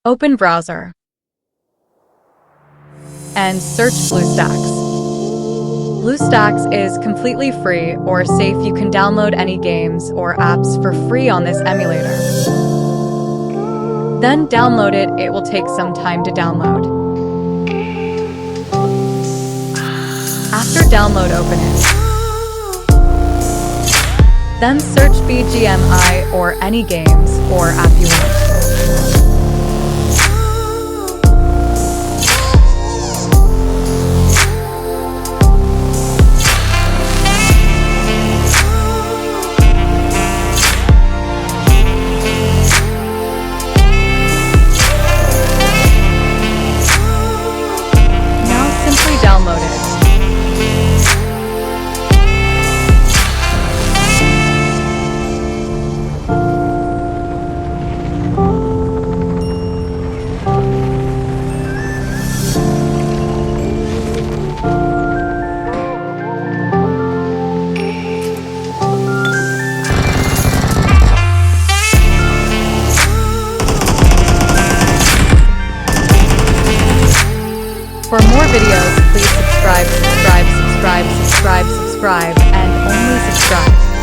Open browser and search BlueStacks. BlueStacks is completely free or safe. You can download any games or apps for free on this emulator. Then download it. It will take some time to download. After download, open it. Then search BGMI or any games or app you want. Now simply download it. For more videos, please subscribe, and only subscribe.